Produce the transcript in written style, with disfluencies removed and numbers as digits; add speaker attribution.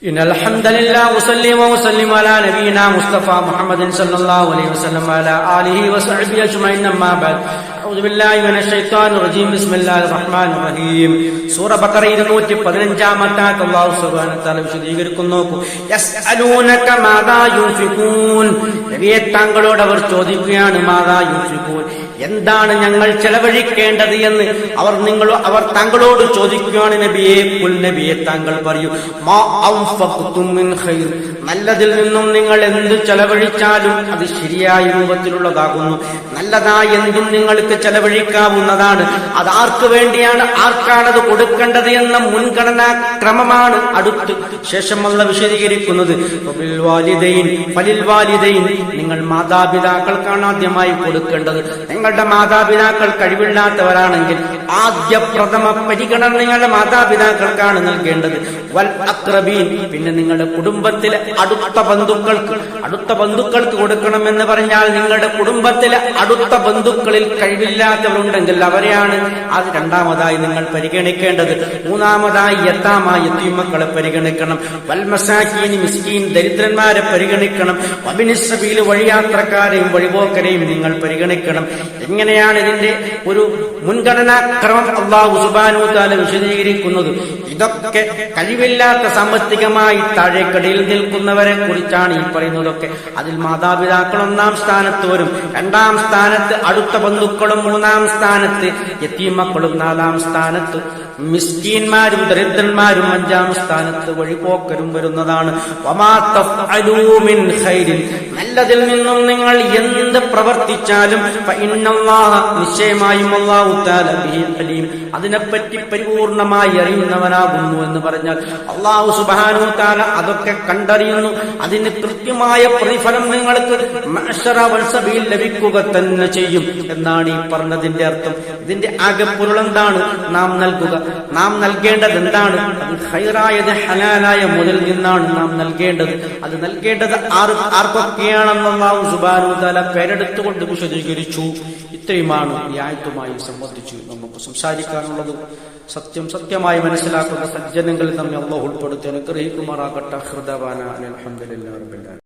Speaker 1: إن الحمد لله وصلي وسلم على نبينا مصطفى محمد صلى الله عليه وسلم وعلى آله وصحبه أجمعين أما بعد أعوذ بالله من الشيطان الرجيم بسم الله الرحمن الرحيم സൂറ ബഖറയിൽ 115 അല്ലാഹു സുബ്ഹാനഹു വ തആല വിശദീകരിക്കുന്നു. യസ്അലൂനക മാദാ യുൻഫിഖൂൻ, നബിയെ താങ്കളോട് അവർ ചോദിക്കുകയാണ്, മാദാ യുൻഫിഖൂൻ, എന്താണ് ഞങ്ങൾ ചെലവഴിക്കേണ്ടത് എന്ന് അവർ താങ്കളോട് ചോദിക്കുകയാണ്. നബിയെ ഖുൽ, നബിയെ താങ്കൾ പറയൂ, മാ അൻഫഖ്തും മിൻ ഖൈർ, നല്ലതിൽ നിന്നും നിങ്ങൾ എന്ത് ചെലവഴിച്ചാലും അത് ശരിയായ രൂപത്തിലുള്ളതാകുന്നു. നല്ലതായ എന്തും നിങ്ങൾക്ക് ചെലവഴിക്കാവുന്നതാണ്. അത് ആർക്ക് വേണ്ടിയാണ്, ആർക്കാണത് കൊടുക്കേണ്ടത് എന്ന മുൻഗണനാ ക്രമമാണ് അടുത്ത് ശേഷം അല്ലാഹു വിശദീകരിക്കുന്നത്. ഫലിൽ വാലിദൈൻ, നിങ്ങൾ മാതാപിതാക്കൾക്കാണ് ആദ്യമായി കൊടുക്കേണ്ടത്. നിങ്ങളുടെ മാതാപിതാക്കൾ കഴിവില്ലാത്തവരാണെങ്കിൽ ആദ്യ പ്രഥമ പരിഗണന നിങ്ങളുടെ മാതാപിതാക്കൾക്കാണ് നൽകേണ്ടത്. വൽ അഖ്റബീൻ, പിന്നെ നിങ്ങളുടെ കുടുംബത്തിലെ അടുത്ത ബന്ധുക്കൾക്ക് കൊടുക്കണമെന്ന് പറഞ്ഞാൽ നിങ്ങളുടെ കുടുംബത്തിലെ അടുത്ത ബന്ധുക്കളിൽ കഴിവില്ലാത്തവരുണ്ടെങ്കിൽ അവരെയാണ് അത് രണ്ടാമതായി നിങ്ങൾ പരിഗണിക്കേണ്ടത്. മൂന്നാമതായി യത്തീമക്കളെ പരിഗണിക്കണം. വൽ മസാകീൻ, മിസ്കീൻ ദരിദ്രന്മാരെ പരിഗണിക്കണം. വബിനിസ് സബീൽ, വഴിയാത്രക്കാരെയും വഴിപോക്കരെയും നിങ്ങൾ പരിഗണിക്കണം. എങ്ങനെയാണ് ഇതിന്റെ ഒരു മുൻഗണനാ ക്രമം അല്ലാഹു സുബ്ഹാനഹു വ തആല വിശദീകരിക്കുന്നത്? ഇതൊക്കെ കഴിവില്ലാത്ത സാമ്പത്തികമായി താഴേക്കടിയിൽ നിൽക്കുന്നവരെ കുറിച്ചാണ് ഈ പറയുന്നതൊക്കെ. അതിൽ മാതാപിതാക്കൾ ഒന്നാം സ്ഥാനത്ത് വരും, രണ്ടാം സ്ഥാനത്ത് അടുത്ത ബന്ധുക്കളും, മൂന്നാം സ്ഥാനത്ത് യതീമക്കളും, നാലാം സ്ഥാനത്ത് മിസ്കീന്മാരും ദരിദ്രന്മാരും, അഞ്ചാം സ്ഥാനത്ത് വഴിപോക്കരും വരുന്നതാണ്. വമാ തഫ്അലൂ മിൻ ഖൈരിൻ, നല്ലതിൽ നിന്നും നിങ്ങൾ എന്ത് പ്രവർത്തിച്ചാലും ഫഇന്നല്ലാഹ, നിശ്ചയമായും അല്ലാഹു തആല ബിഹി അലീം, അതിനെപ്പറ്റി പരിപൂർണമായി അറിയുന്നവനാകുന്നു എന്ന് പറഞ്ഞാൽ അല്ലാഹു സുബ്ഹാനഹു വ തആല അതൊക്കെ കണ്ടറിയുന്നു. അതിന് കൃത്യമായ പ്രതിഫലം നിങ്ങൾക്ക് മഅ്ശറ വൽ സബീൽ ലഭിക്കുക തന്നെ ചെയ്യും എന്നാണ് ഈ പറഞ്ഞതിന്റെ അർത്ഥം. ഇതിന്റെ ആകെ പൊരുൾ എന്താണ്? നാം നൽകേണ്ടത് എന്താണ്? അത് ഖൈറായത് ഹലാലായ മുതൽ നിന്നാണ് നാം നൽകേണ്ടത്. അത് നൽകേണ്ടത് ആർക്കൊക്കെയാണെന്ന് അല്ലാഹു സുബ്ഹാനഹു വ തആല പേരെടുത്തുകൊണ്ട് വിശദീകരിച്ചു. ഇത്രയുമാണ് ഈ ആയത്തുമായി സംബന്ധിച്ച് നമുക്ക് സംസാരിക്കാനുള്ളത്. സത്യമായി മനസ്സിലാക്കുന്ന സജ്ജനങ്ങളിൽ നമ്മെ അല്ലാഹു ഉൾപ്പെടുത്തി അനുഗ്രഹിക്കുമാറാകട്ടെ. അൽഹംദുലില്ലാഹി റബ്ബിൽ ആലമീൻ.